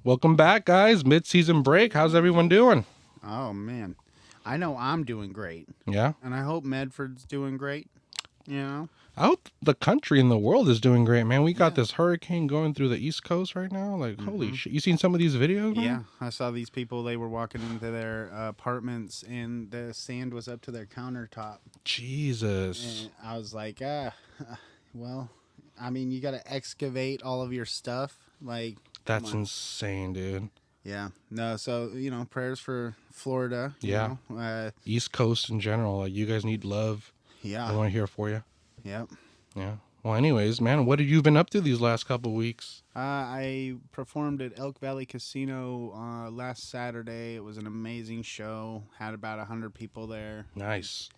Welcome back, guys. Mid-season break. How's everyone doing? Oh man, I know I'm doing great, Yeah. and I hope Medford's doing great. You know, I hope the country and the world is doing great, man. We got Yeah. this hurricane going through the East Coast right now. Like, holy Mhm. shit. You seen some of these videos, man? yeah. I saw these people. They were walking into their apartments, and the sand was up to their countertop. Jesus. And I was like, well, I mean, you got to excavate all of your stuff. Like, come That's on. insane, dude. Yeah. No. So prayers for Florida. Yeah. East Coast in general. Like, you guys need love. I Yeah. want to hear for you. Yep. Yeah. Well, anyways, man, what have you been up to these last couple weeks? I performed at Elk Valley Casino last Saturday. It was an amazing show. Had about 100 people there. Nice.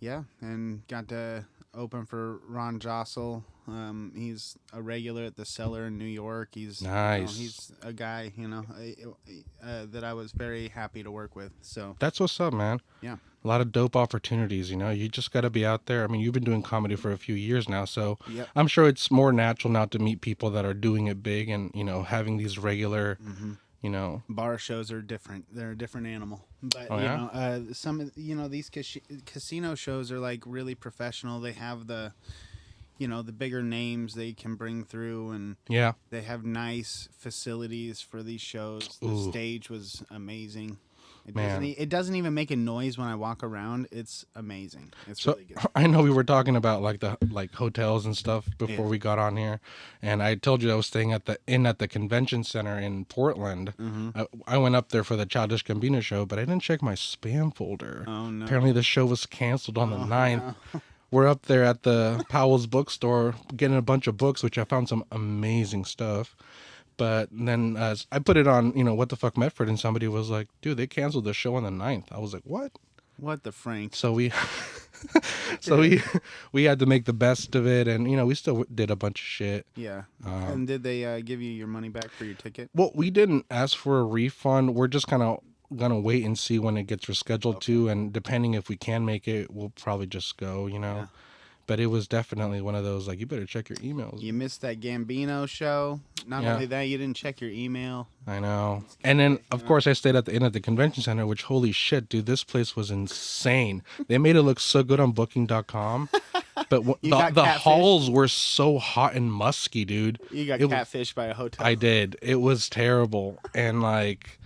Yeah, and got to open for Ron Jossel. He's a regular at the Cellar in New York. Nice. He's a guy, that I was very happy to work with. So That's what's up, man. Yeah. A lot of dope opportunities, you just got to be out there. I mean, you've been doing comedy for a few years now, so Yep. I'm sure it's more natural now to meet people that are doing it big and, having these regular, bar shows are different. They're a different animal. But Oh, yeah? some of these casino shows are like really professional. They have the the bigger names they can bring through, and Yeah. they have nice facilities for these shows. The Ooh. stage was amazing. Man. It doesn't even make a noise when I walk around. It's amazing. It's So really good. I know we were talking about like the hotels and stuff before Yeah. we got on here, and I told you I was staying at the inn at the convention center in Portland. Mm-hmm. I went up there for the Childish Gambino show, but I didn't check my spam folder. Oh no. Apparently the show was canceled on the Oh, 9th. no. We're up there at the Powell's bookstore getting a bunch of books, which I found some amazing stuff. But then I put it on, What the Fuck Medford, and somebody was like, dude, they canceled the show on the 9th. I was like, what? What the Frank? So we we had to make the best of it, and we still did a bunch of shit. Yeah. And did they give you your money back for your ticket? Well, we didn't ask for a refund. We're just kind of gonna wait and see when it gets rescheduled too, and depending if we can make it, we'll probably just go. Yeah. But it was definitely one of those, like, you better check your emails. You missed that Gambino show. Not Yeah. only that, you didn't check your email. I know. And then, of course, I stayed at the inn at the convention center, which, holy shit, dude, this place was insane. They made it look so good on booking.com. But got the catfish? halls were so hot and musky, dude. You got It- catfished by a hotel. I did. It was terrible. And, like,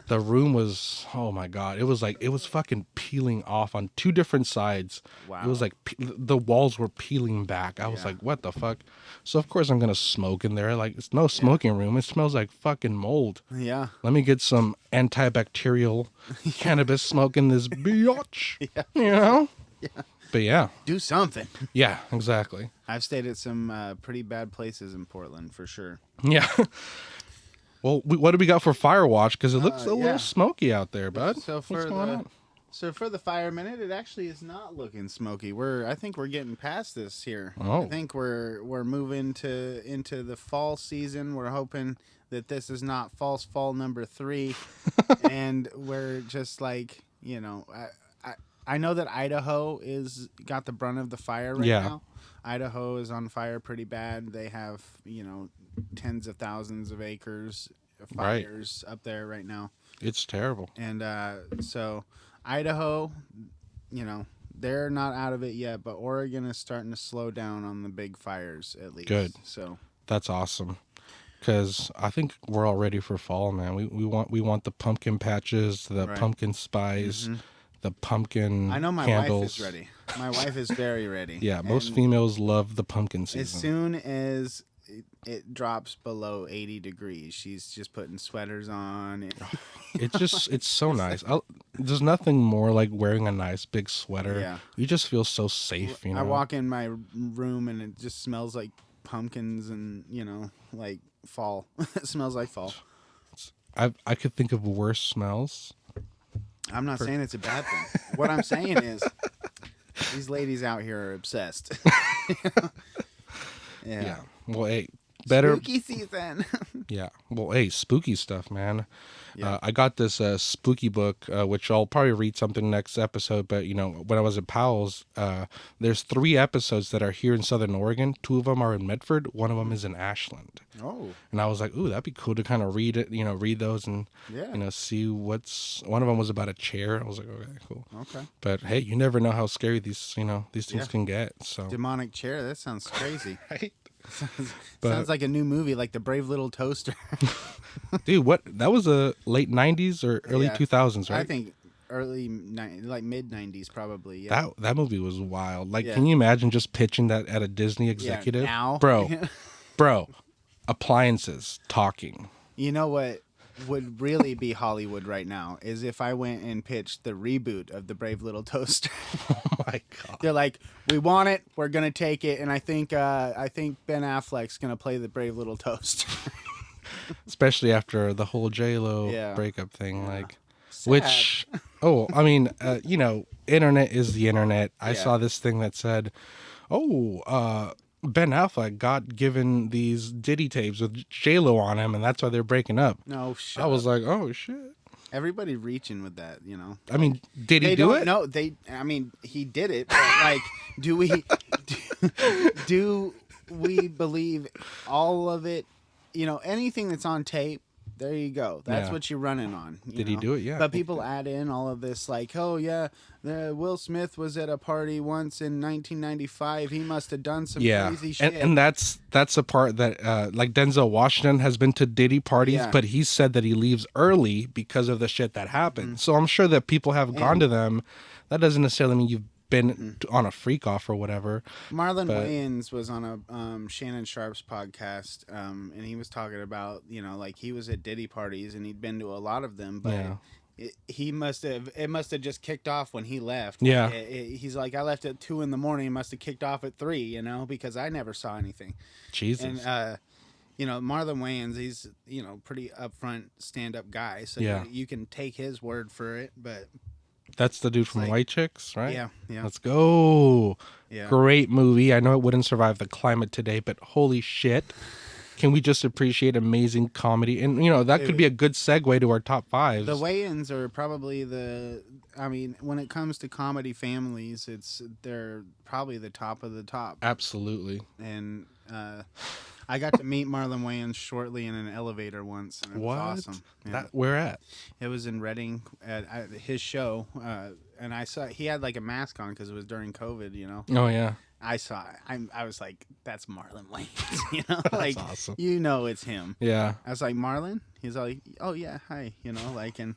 the room was, oh my God. It was fucking peeling off on two different sides. Wow. It was like the walls were peeling back. I was Yeah. like, what the fuck? So, of course, I'm going to smoke in there. Like, it's no smoking room. It smells like fucking mold. Yeah. Let me get some antibacterial cannabis smoke in this biatch. Yeah. Yeah. But yeah. Do something. Yeah, exactly. I've stayed at some pretty bad places in Portland for sure. Yeah. Well, what do we got for Firewatch? Because it looks a yeah. little smoky out there, bud. So What's for going the on? so for the fire minute, it actually is not looking smoky. I think we're getting past this here. Oh. I think we're moving into the fall season. We're hoping that this is not false fall number 3, and we're just like I know that Idaho is got the brunt of the fire right Yeah. now. Idaho is on fire pretty bad. They have tens of thousands of acres of Right. fires up there right now. It's terrible. And so Idaho, they're not out of it yet, but Oregon is starting to slow down on the big fires at least. Good. So That's awesome. Because I think we're all ready for fall, man. We want the pumpkin patches, the Right. pumpkin spice, Mhm. the pumpkin I know my candles. wife is ready. My wife is very ready. Yeah, most And females love the pumpkin season. as soon as it drops below 80 degrees, she's just putting sweaters on. It's so nice. There's nothing more like wearing a nice big sweater. Yeah. You just feel so safe, I walk in my room and it just smells like pumpkins and like fall. It smells like fall. I could think of worse smells. I'm not saying it's a bad thing. What I'm saying is these ladies out here are obsessed. Yeah. Well, hey, better. Spooky season. Yeah. Well, hey, spooky stuff, man. Yeah. I got this spooky book, which I'll probably read something next episode. But when I was at Powell's, there's 3 episodes that are here in Southern Oregon. 2 of them are in Medford. One of them is in Ashland. Oh. And I was like, ooh, that'd be cool to kind of read it. Read those and Yeah. see what's. One of them was about a chair. I was like, okay, cool. Okay. But hey, you never know how scary these these things can get. So Demonic chair. That sounds crazy. right. Sounds like a new movie, like The Brave Little Toaster. Dude, what that was a late 90s or early Yeah. 2000s, right? I think like mid 90s probably. Yeah. That movie was wild. Like, Yeah. can you imagine just pitching that at a Disney executive? now. Bro, appliances talking. You know what would really be Hollywood right now is if I went and pitched the reboot of The Brave Little Toaster. Oh my god. They're like, we want it, we're gonna take it, and I think Ben Affleck's gonna play the Brave Little Toaster. Especially after the whole J-Lo Yeah. breakup thing, Yeah. like, Sad. which, I mean, internet is the internet. I Yeah. saw this thing that said, Ben Affleck got given these Diddy tapes with J-Lo on him, and that's why they're breaking up. No, shut I was up. like, oh shit. Everybody reaching with that, I mean, did he They do don't it? know. I mean, he did it. But like, do we believe all of it? Anything that's on tape. There you go. That's Yeah. what you're running on. Did he do it? Yeah. But people add in all of this, like, oh yeah, Will Smith was at a party once in 1995. He must have done some crazy shit. And that's the part that like Denzel Washington has been to Diddy parties, Yeah. but he said that he leaves early because of the shit that happened. So I'm sure that people have gone to them. That doesn't necessarily mean you've been on a freak off or whatever. Marlon Wayans was on a Shannon Sharp's podcast, and he was talking about, like he was at Diddy parties and he'd been to a lot of them, but Yeah. it must have just kicked off when he left. Yeah. He's like, I left at 2 a.m. It must have kicked off at 3, because I never saw anything. Jesus. And Marlon Wayans, he's pretty upfront stand up guy, so Yeah. you can take his word for it, but. That's the dude from like- White Chicks, right? Yeah, yeah. Let's go. Yeah. Great movie. I know it wouldn't survive the climate today, but holy shit. Can we just appreciate amazing comedy? And, that could be a good segue to our top 5s. The Wayans are probably when it comes to comedy families, they're probably the top of the top. Absolutely. And I got to meet Marlon Wayans shortly in an elevator once, and it was awesome. Yeah. Where at? It was in Reading at his show, and I saw he had like a mask on because it was during COVID. Oh, yeah. I saw it. I was like, that's Marlon Wayans, That's awesome. It's him. Yeah. I was like, Marlon? He's like, oh yeah, hi, and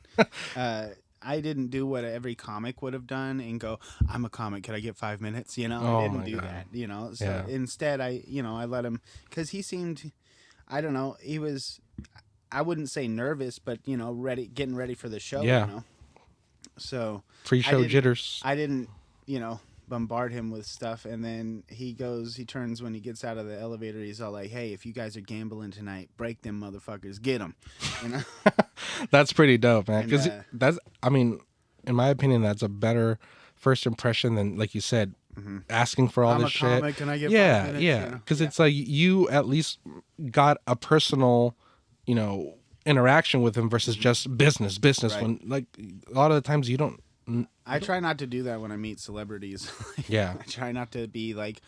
I didn't do what every comic would have done and go, I'm a comic, can I get 5 minutes? I Oh, didn't my do God. that, so Yeah. instead I let him, because he seemed, I don't know, he was, I wouldn't say nervous, but getting ready for the show. Yeah. So Pre-show jitters. I didn't, bombard him with stuff, and then he turns when he gets out of the elevator, he's all like, hey, if you guys are gambling tonight, break them motherfuckers, get them. That's pretty dope, man. Because And, in my opinion, that's a better first impression than, like you said, asking for all I'm this a shit. comic, can I get 5 Yeah, minutes? yeah. Because it's like you at least got a personal, interaction with him versus just business. Right. When like a lot of the times you don't. I try not to do that when I meet celebrities. Yeah. I try not to be like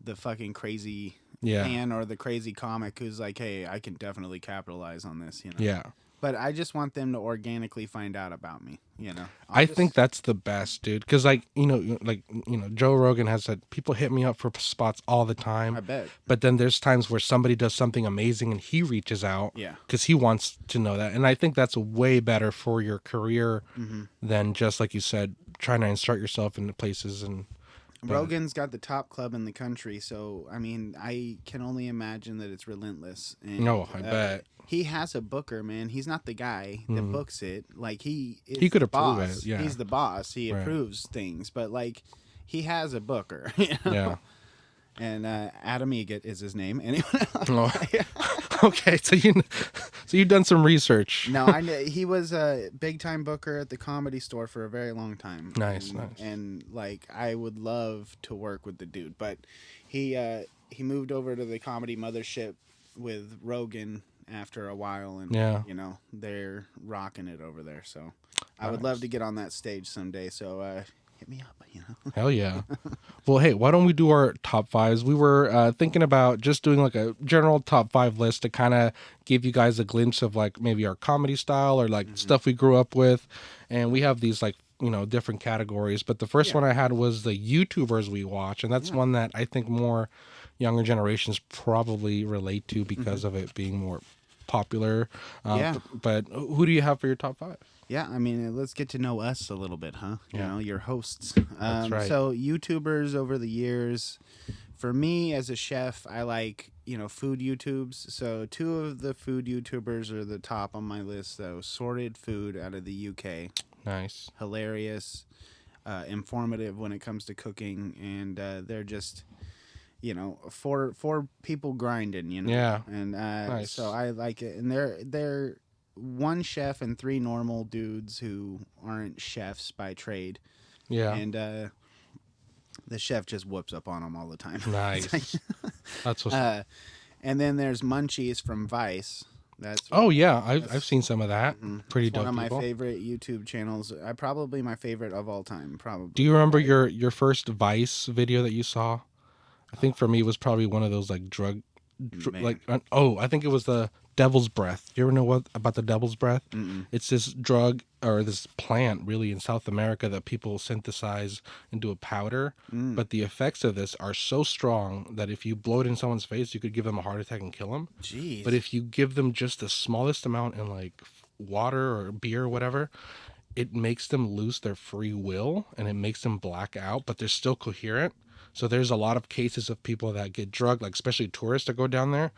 the fucking crazy Yeah. fan or the crazy comic who's like, hey, I can definitely capitalize on this, Yeah. But I just want them to organically find out about me, I think that's the best, dude. Because Joe Rogan has said people hit me up for spots all the time. I bet. But then there's times where somebody does something amazing and he reaches out Yeah. because he wants to know that. And I think that's way better for your career than just, like you said, trying to insert yourself into places. And Rogan's got the top club in the country, so I can only imagine that it's relentless. And, I bet. he has a booker, man. He's not the guy that books it. Like he could the approve boss. it, yeah. He's the boss. He Right. approves things, but like he has a booker. Yeah. And Adam Egget is his name. Anyway, Oh. Okay, so you've done some research. no, he was a big time booker at the Comedy Store for a very long time. Nice, and, nice. And like I would love to work with the dude, but he moved over to the Comedy Mothership Rogan after a while, and Yeah. they're rocking it over there. So I would love Nice. to get on that stage someday. So hit me up. Hell yeah. Well, hey, why don't we do our top fives? We were thinking about just doing like a general top five list to kind of give you guys a glimpse of like maybe our comedy style or like Hmm. stuff we grew up with. And we have these like, different categories. But the first Yeah, one I had was the YouTubers we watch. And that's yeah. one that I think more younger generations probably relate to Hmm. because of it being more popular. Yeah. But who do you have for your top five? Yeah, I mean, let's get to know us a little bit, huh? Yeah, Your hosts. that's right. So YouTubers over the years, for me as a chef, I like food YouTubes. So two of the food YouTubers are the top on my list. Though Sorted Food out of the UK, Nice. hilarious, informative when it comes to cooking, and they're just four people grinding, Yeah, and so nice. I like it. And they're one chef and three normal dudes who aren't chefs by trade, Yeah, and the chef just whoops up on them all the time. It's like- nice. That's what's. uh, and then there's Munchies from Vice. That's Oh yeah, I've that's seen some of that. Pretty that's one dope of my people. favorite YouTube channels. I probably my favorite of all time. Do Probably. you remember your first Vice video that you saw? I think for me it was probably one of those like Man. I think it was the devil's breath. You ever know what about the devil's breath? Mm-mm. It's this drug or this plant really in South America that people synthesize into a powder. Mm. But the effects of this are so strong that if you blow it in someone's face, you could give them a heart attack and kill them. But Jeez. if you give them just the smallest amount in like water or beer or whatever, it makes them lose their free will and it makes them black out, but they're still coherent. So there's a lot of cases of people that get drugged, like especially tourists that go down there,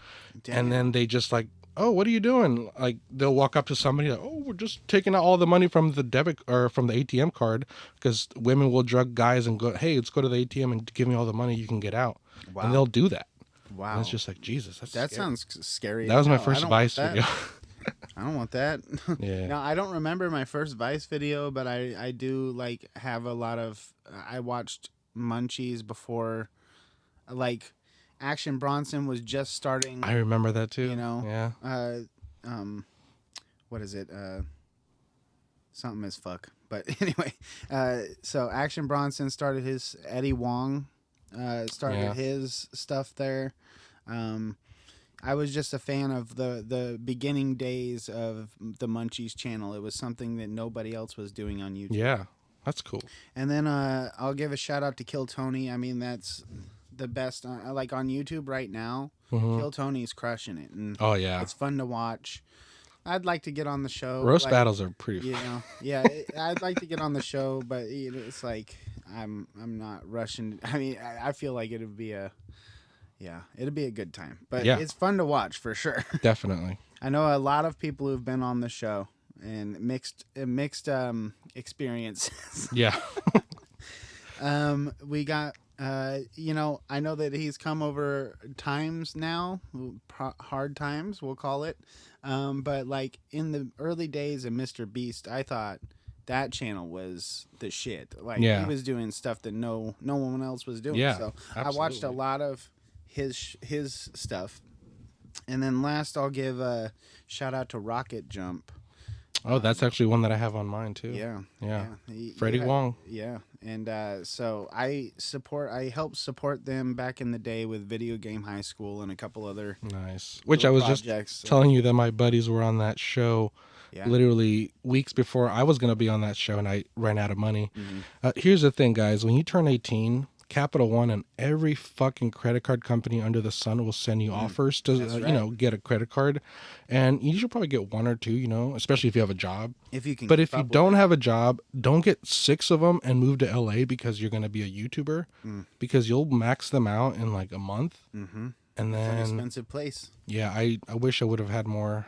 and then Damn. they just like, oh, what are you doing? Like they'll walk up to somebody like, oh, we're just taking out all the money from the debit or from the ATM card because women will drug guys and go, hey, let's go to the ATM and give me all the money you can get out, and Wow. they'll do that. And it's Wow. just like Jesus, that's That scary. sounds scary That as was my hell. I first don't want Vice that. video. I don't want that. Yeah. Now I don't remember my first Vice video, but I do like have a lot of. I watched Munchies before, like Action Bronson was just starting. I remember that You too. know, Yeah. uh, um, what is it? Something as fuck. But anyway, so Action Bronson started his Eddie Wong, started Yeah. his stuff there. Um, I was just a fan of the beginning days of the Munchies channel. It was something that nobody else was doing on YouTube. Yeah. That's cool. And then I'll give a shout out to Kill Tony. I mean, that's the best. Like on YouTube right now, Hmm. Kill Tony's crushing it, and Oh yeah. it's fun to watch. I'd like to get on the show. Roast Like, battles are pretty. yeah, I'd like to get on the show, but it's like I'm not rushing. I mean, I feel like it'd be it'd be a good time. But Yeah. it's fun to watch for sure. Definitely. I know a lot of people who've been on the show and mixed experiences. Yeah. We got I know that he's come over times now, hard times we'll call it. But like in the early days of Mr. Beast, I thought that channel was the shit. Like Yeah. he was doing stuff that no one else was doing. Yeah, So I watched a absolutely. lot of his stuff. And then last I'll give a shout out to Rocket Jump. Oh, that's actually one that I have on mine too. Yeah. Yeah. He Freddie had- Wong. Yeah. And so I helped support them back in the day with Video Game High School and a couple other Nice. Which I little was projects. just telling you that my buddies were on that show Yeah. literally weeks before I was going to be on that show and I ran out of money. Mhm. Here's the thing, guys. When you turn 18, Capital One and every fucking credit card company under the sun will send you offers to, That's right. get a credit card. And you should probably get one or two, especially if you have a job. If you can But keep if you up with don't it. have a job, don't get 6 of them and move to LA because you're going to be a YouTuber because you'll max them out in like a month. Mhm. And It's an then, expensive place. yeah, I wish I would have had more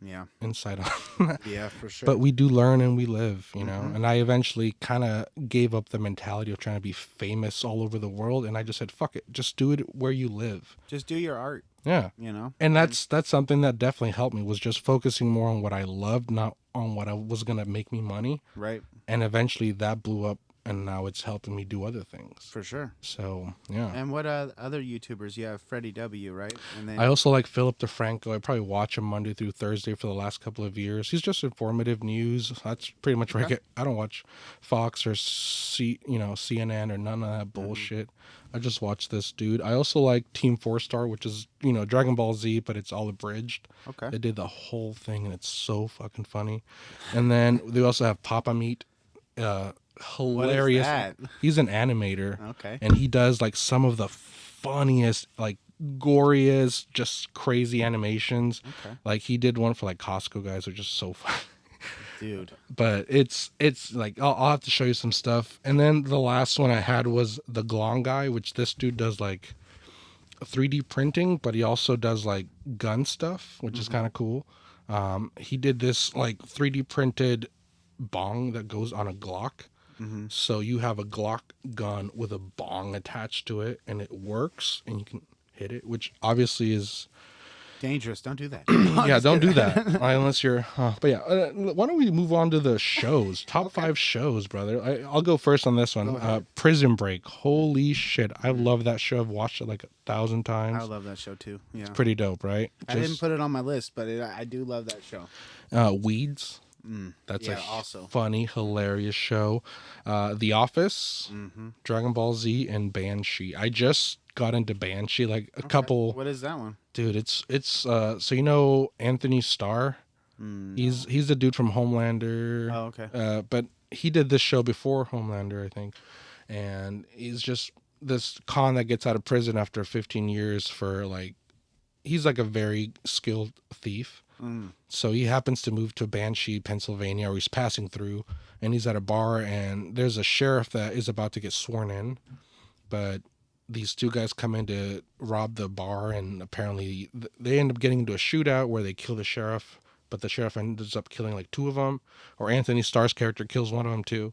Yeah. insight on that. Yeah, for sure. But we do learn and we live, Mhm. And I eventually kind of gave up the mentality of trying to be famous all over the world. And I just said, fuck it, just do it where you live. just do your art, Yeah. you know. And that's something that definitely helped me was just focusing more on what I loved, not on what I was going to make me money. Right. And eventually that blew up and now it's helping me do other things. For sure. So yeah. And what other YouTubers? You have Freddie W, right? And then I also like Philip DeFranco. I probably watch him Monday through Thursday for the last couple of years. He's just informative news. That's pretty much where I Okay. get. I don't watch Fox or CNN or none of that bullshit. I just watch this dude. I also like Team 4 Star, which is Dragon Ball Z, but it's all abridged. Okay. They did the whole thing, and it's so fucking funny. And then they also have Papa Meat. Hilarious. that? He's an animator. Okay. And he does like some of the funniest, like goriest, just crazy animations. Okay. Like he did one for like Costco guys, which is so fun. Dude. But it's like I'll have to show you some stuff. And then the last one I had was the Glong guy, which this dude does like 3D printing, but he also does like gun stuff, which is kind of cool. He did this like 3D printed bong that goes on a Glock. So you have a Glock gun with a bong attached to it, and it works, and you can hit it, which obviously is Dangerous. Don't do that. yeah. Don't do that unless you're. But yeah, why don't we move on to the shows? Top 5 shows, brother. I'll go first on this one. Prison Break. Holy shit, I love that show. I've watched it like 1,000 times. I love that show too. Yeah. It's pretty dope, right? I didn't put it on my list, but I do love that show. Weeds. That's Yeah, a also. funny, hilarious show. The Office, Dragon Ball Z, and Banshee. I just got into Banshee like a couple. What is that one? Dude, it's so Anthony Starr. He's the dude from Homelander. Oh, okay. But he did this show before Homelander, I think, and he's just this con that gets out of prison after 15 years for like he's like a very skilled thief. So he happens to move to Banshee, Pennsylvania, or he's passing through, and he's at a bar, and there's a sheriff that is about to get sworn in, but these two guys come in to rob the bar, and apparently they end up getting into a shootout where they kill the sheriff, but the sheriff ends up killing like 2 of them, or Anthony Starr's character kills one of them too,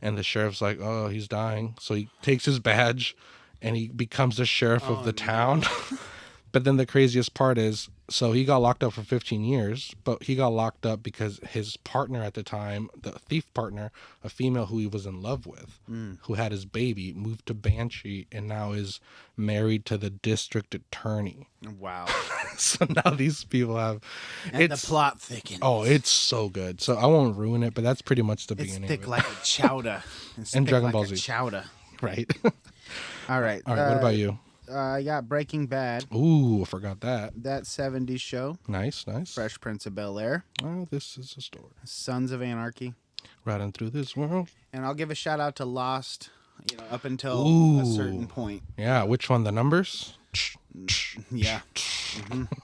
and the sheriff's like, oh, he's dying, so he takes his badge, and he becomes the sheriff of the town. But then the craziest part is, so he got locked up for 15 years, but he got locked up because his partner at the time, the thief partner, a female who he was in love with, who had his baby, moved to Banshee and now is married to the district attorney. Wow. So now these people have... And the plot thickens. Oh, it's so good. So I won't ruin it, but that's pretty much the It's beginning thick of it. like a chowder. And Dragon Ball Z. Chowder. Right. All right. All right, what about you? I got Breaking Bad. Ooh, I forgot that. That 70s show. Nice, nice. Fresh Prince of Bel-Air. Oh, this is a story. Sons of Anarchy. Riding through this world. And I'll give a shout out to Lost, up until Ooh. a certain point. Yeah, which one? The numbers? Yeah.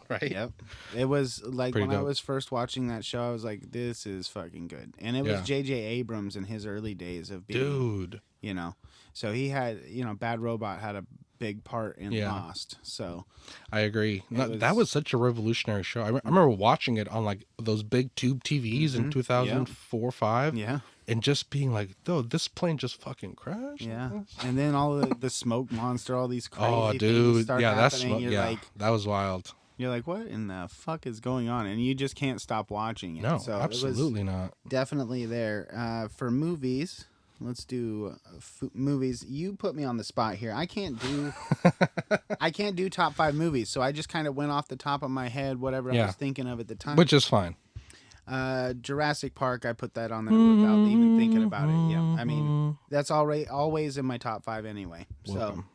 Right? Yep. It was like Pretty when I dope. was first watching that show, I was like, this is fucking good. And it was Yeah. J.J. Abrams in his early days of being, Dude. So he had, Bad Robot had a big part in Yeah. Lost. So I agree. was- That was such a revolutionary show. I remember watching it on like those big tube TVs in 2004, 5. yeah. And just being like, "Duh, this plane just fucking crashed." Yeah. And then all the smoke monster, all these crazy Oh, things dude. start Yeah, that's happening. that was wild. You're like, what in the fuck is going on? And you just can't stop watching it. No, so absolutely it was not. definitely there. For movies, let's do movies. You put me on the spot here. I can't do top 5 movies. So I just kind of went off the top of my head, whatever I Yeah. was thinking of at the time. Which is fine. Jurassic Park, I put that on there without even thinking about it. Yeah, I mean that's always in my top 5 anyway. Welcome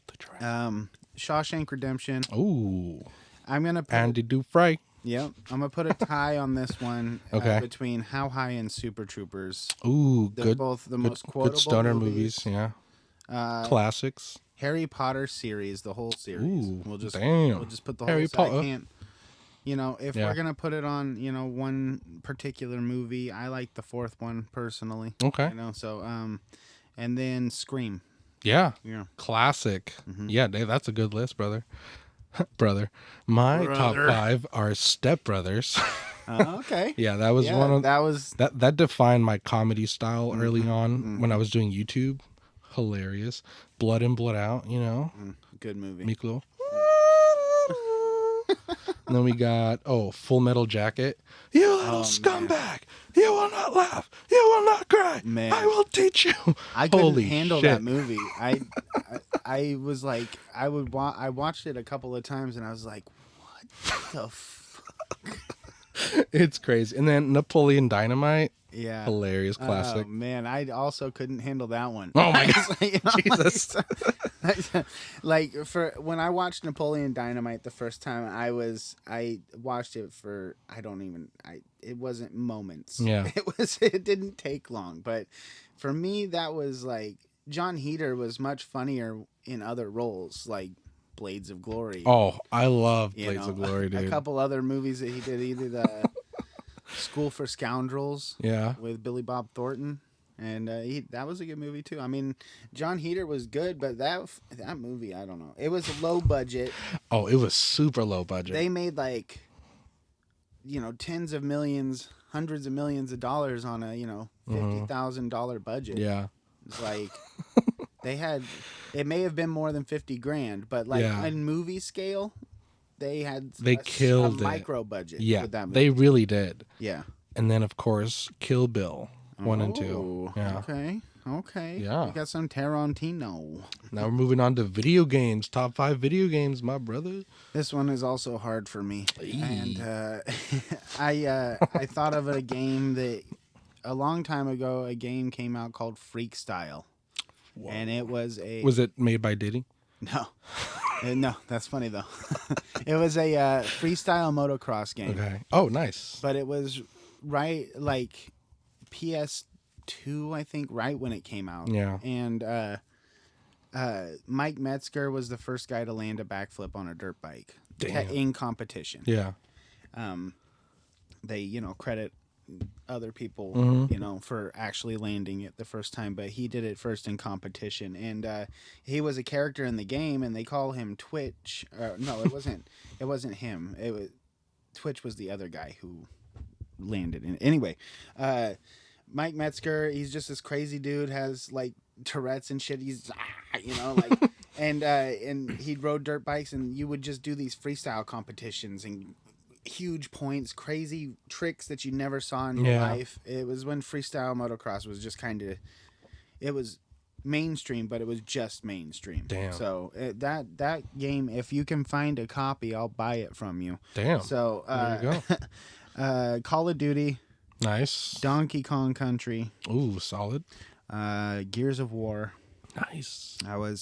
to Jurassic. Shawshank Redemption. Ooh, I'm gonna put Andy Dufresne. Yep, I'm gonna put a tie on this one. Okay. Between How High and Super Troopers. Ooh, They're good. both the most quotable good stoner movies. Yeah, classics. Harry Potter series, the whole series. Ooh, we'll just put the Harry whole. Potter. I can't. If Yeah. we're gonna put it on, one particular movie, I like the 4th one personally. Okay. So and then Scream. Yeah. Yeah. Classic. Yeah, Dave, that's a good list, brother. Brother. My top 5 are Step Brothers. Okay. Yeah, that was one of that was that defined my comedy style early on when I was doing YouTube. Hilarious. Blood in, Blood Out, good movie. Miklo. And then we got Full Metal Jacket. You little Oh, man. scumbag! You will not laugh. You will not cry. Man. I will teach you. I couldn't Holy handle shit. that movie. I was like, I watched it a couple of times, and I was like, what the It's crazy. And then Napoleon Dynamite. Yeah. Hilarious Oh classic. man, I also couldn't handle that one. Oh my god. Like, you know, Jesus. like for when I watched Napoleon Dynamite the first time, I watched it for it wasn't moments. Yeah. It didn't take long, but for me that was like John Heder was much funnier in other roles like Blades of Glory. Oh, I love You Blades know, of Glory, dude. a couple other movies that he did, either the School for Scoundrels, Yeah. with Billy Bob Thornton, and that was a good movie too. I mean, John Heder was good, but that movie, I don't know. It was low budget. Oh, it was super low budget. They made like, tens of millions, hundreds of millions of dollars on a $50,000 budget. Yeah. It's like it may have been more than 50 grand, but like Yeah. in movie scale, they had killed a it. micro budget. Yeah, with that movie. they really did. Yeah. And then, of course, Kill Bill 1 and 2. Oh, Yeah. Okay. Yeah. We got some Tarantino. Now we're moving on to video games. Top 5 video games, my brother. This one is also hard for me. Eee. And I thought of a game that a long time ago, a game came out called Freak Style. Whoa. And it was a... Was it made by Diddy? No. No, that's funny though. It was a freestyle motocross game. Okay. Oh, nice. But it was right like PS2, I think, right when it came out. Yeah. And Mike Metzger was the first guy to land a backflip on a dirt bike. Damn. In competition. Yeah. They, credit other people, Mhm. for actually landing it the first time, but he did it first in competition. And he was a character in the game, and they call him Twitch. No, it wasn't him. Twitch was the other guy who landed in it. Anyway, Mike Metzger, he's just this crazy dude, has like Tourette's and shit. He's like and he rode dirt bikes, and you would just do these freestyle competitions and huge points, crazy tricks that you never saw in your life. It was when freestyle motocross was just it was mainstream, but it was just mainstream. Damn. So that game, if you can find a copy, I'll buy it from you. Damn. So there you go. Call of Duty, Nice. Donkey Kong Country, Ooh, solid. Gears of War. Nice.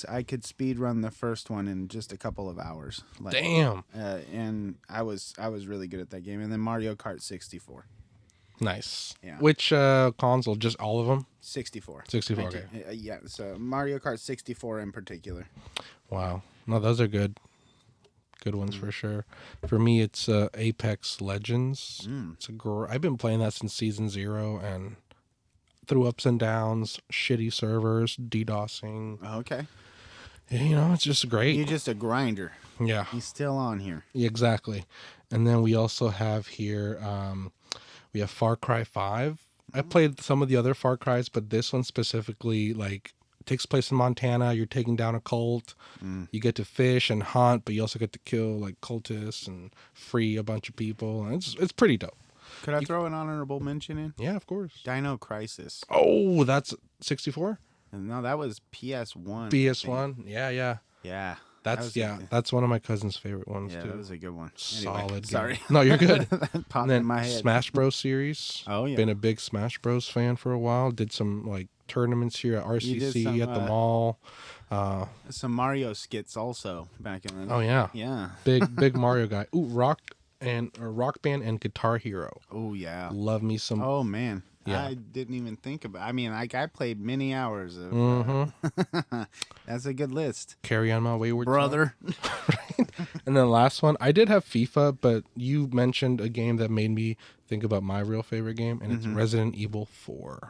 I could speed run the first one in just a couple of hours. Like, Damn. and I was really good at that game. And then Mario Kart 64. Nice. Yeah. Which console? Just all of them? 64. 64, okay. Yeah, so Mario Kart 64 in particular. Wow. No, those are good. Good ones for sure. For me, it's Apex Legends. It's I've been playing that since season 0, and through ups and downs, shitty servers, DDoSing. Okay. It's just great. You're just a grinder. Yeah. He's still on here. Exactly. And then we also have here, we have Far Cry 5. I played some of the other Far Cries, but this one specifically, like, takes place in Montana. You're taking down a cult. You get to fish and hunt, but you also get to kill, like, cultists and free a bunch of people. And it's pretty dope. Could I throw an honorable mention in? Yeah, of course. Dino Crisis. Oh, that's 64? No, that was PS1. PS1? Yeah. Yeah. That's one of my cousin's favorite ones, Yeah, too. that was a good one. Solid Anyway, game. sorry. No, you're good. That popped And then in my head. Smash Bros series. Oh, yeah. Been a big Smash Bros fan for a while. Did some like tournaments here at RCC at the mall. Some Mario skits also back in the... Oh yeah. Yeah. Big Mario guy. Ooh, Rock Band and Guitar Hero. Oh, yeah. Love me some. Oh, man. Yeah. I didn't even think about it. I mean, I played many hours of... That's a good list. Carry On My Wayward Brother. Son. And then last one, I did have FIFA, but you mentioned a game that made me think about my real favorite game, and it's Resident Evil 4.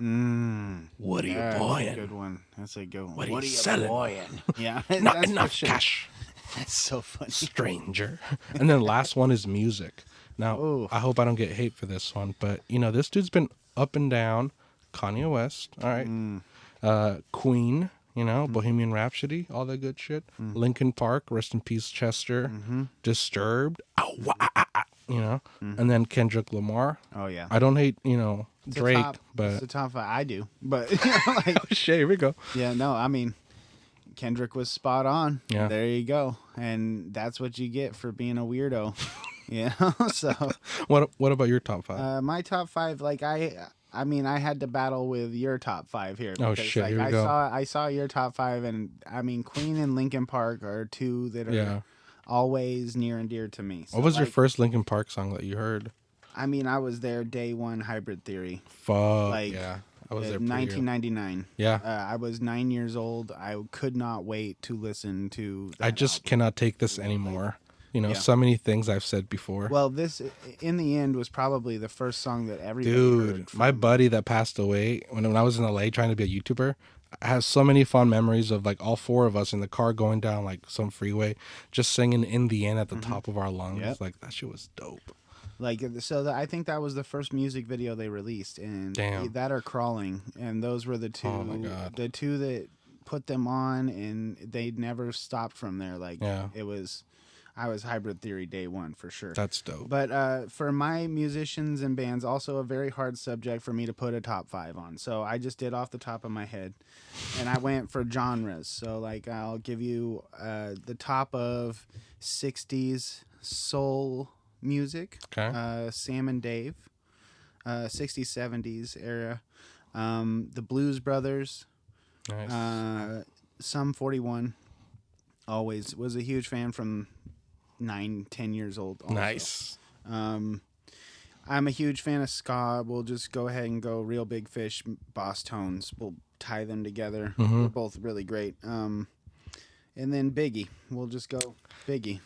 What are you That's a buying? good one. That's a good one. What are you selling? buying? Yeah. Not that's for enough sure. cash, That's so funny. stranger. And then last one is music. Now, Ooh. I hope I don't get hate for this one, but this dude's been up and down. Kanye West, all right. Queen, you know, Bohemian Rhapsody, all that good shit. Linkin Park, rest in peace, Chester. Disturbed, ow, wah, ah, ah, ah, you know, and then Kendrick Lamar. Oh yeah. I don't hate, you know, It's Drake, It's but the top 5. I do, but you know, like, oh shit, here we go. yeah, no, I mean, Kendrick was spot on. Yeah. There you go, and that's what you get for being a weirdo. You know, so What about your top 5? my top 5, like I mean, I had to battle with your top 5 here Oh, because shit, like here we go. I saw your top 5, and I mean, Queen and Linkin Park are two that are Yeah. always near and dear to me. So, What was your like, first Linkin Park song that you heard? I mean, I was there day one, Hybrid Theory. Fuck, Like, yeah. I was there 1999. Yeah. I was 9 years old. I could not wait to listen to that I just album. cannot take this anymore. You know, Yeah. so many things I've said before. Well, this, in the end, was probably the first song that everybody Dude, heard. my buddy that passed away when I was in LA trying to be a YouTuber, I have so many fond memories of like all 4 of us in the car going down like some freeway, just singing "In the End" at the top of our lungs. Yep. Like that shit was dope. Like, so I think that was the first music video they released, and Damn. that or Crawling, and those were the two, Oh my God. the two that put them on, and they never stopped from there. Like, Yeah. I was Hybrid Theory day one for sure. That's dope. But for my musicians and bands, also a very hard subject for me to put a top 5 on. So I just did off the top of my head, and I went for genres. So like I'll give you the top of 60s soul music. Okay. Sam and Dave, 60s 70s era. The Blues Brothers. Nice. Sum 41. Always was a huge fan from 9-10 years old also. Nice. I'm a huge fan of ska. We'll just go ahead and go Real Big Fish, Boss Tones. We'll tie them together. They're both really great. And then Biggie. We'll just go Biggie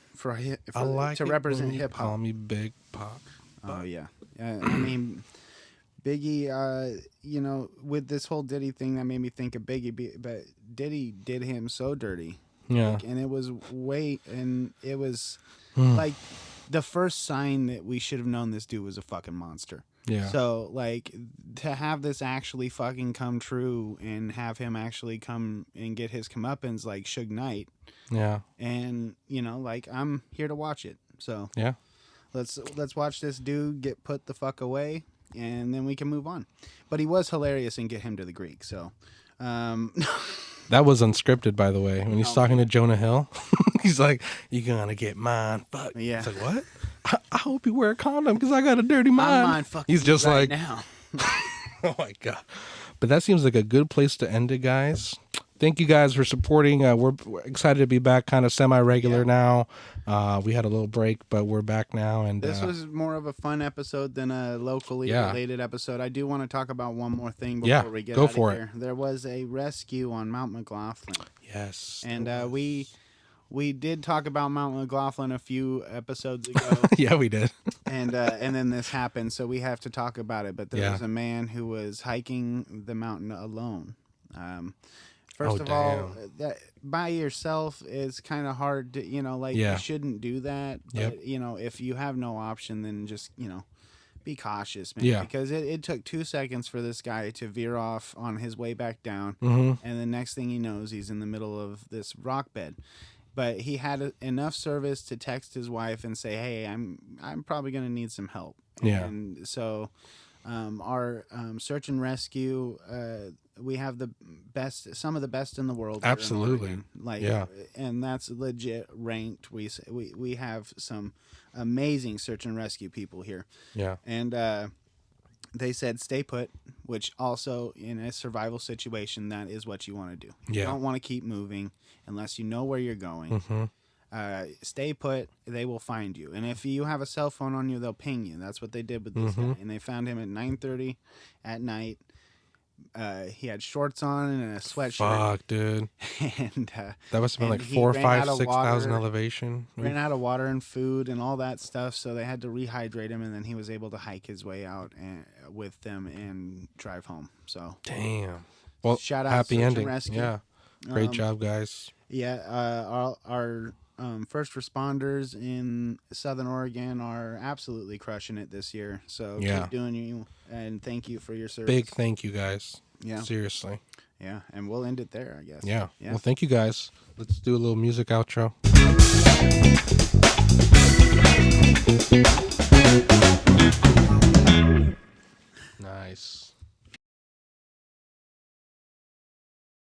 I like to it represent when you hip Call hop. me Big Pop. Oh yeah. I mean, Biggie. You know, with this whole Diddy thing, that made me think of Biggie. But Diddy did him so dirty. Yeah. And it was like the first sign that we should have known this dude was a fucking monster. Yeah. So like to have this actually fucking come true and have him actually come and get his comeuppance like Suge Knight, Yeah. and you know, like I'm here to watch it. So Yeah. let's watch this dude get put the fuck away, and then we can move on. But he was hilarious and get him to the Greek. So. That was unscripted, by the way. When he's talking to Jonah Hill, he's like, "You're gonna get mine." Fuck. Yeah. It's like, what? I hope you wear a condom because I got a dirty My mind. mind fucking He's just right like, now. oh my God. But that seems like a good place to end it, guys. Thank you guys for supporting. We're excited to be back, kind of semi-regular now. We had a little break, but we're back now. And This was more of a fun episode than a locally related episode. I do want to talk about one more thing before we get go out for of here. There was a rescue on Mount McLaughlin. yes, And we did talk about Mount McLaughlin a few episodes ago. yeah, we did. And then this happened, so we have to talk about it. But there was a man who was hiking the mountain alone. First of all, that by yourself is kind of hard to, you know, like you shouldn't do that. But, you know, if you have no option, then just, you know, be cautious, man. Yeah. Because it took 2 seconds for this guy to veer off on his way back down. Mm-hmm. And the next thing he knows, he's in the middle of this rock bed. But he had enough service to text his wife and say, "Hey, I'm probably going to need some help." Yeah. And so our search and rescue, we have some of the best in the world. Absolutely. Like, yeah. And that's legit ranked. We have some amazing search and rescue people here. Yeah. And they said stay put, which also in a survival situation, that is what you want to do. You don't want to keep moving unless you know where you're going. Mm-hmm. Stay put. They will find you. And if you have a cell phone on you, they'll ping you. That's what they did with this guy. And they found him at 9:30 at night. He had shorts on and a sweatshirt. Fuck, dude. And that must have been like 4,000, 5,000, 6,000 elevation. Ran out of water and food and all that stuff, so they had to rehydrate him, and then he was able to hike his way out with them and drive home. So damn. Well, shout out happy Search and ending. Rescue. Yeah. Great job, guys. Yeah, our first responders in Southern Oregon are absolutely crushing it this year. So keep doing you, and thank you for your service. Big thank you, guys. Yeah. Seriously. Yeah, and we'll end it there, I guess. Yeah. Yeah. Well, thank you guys. Let's do a little music outro.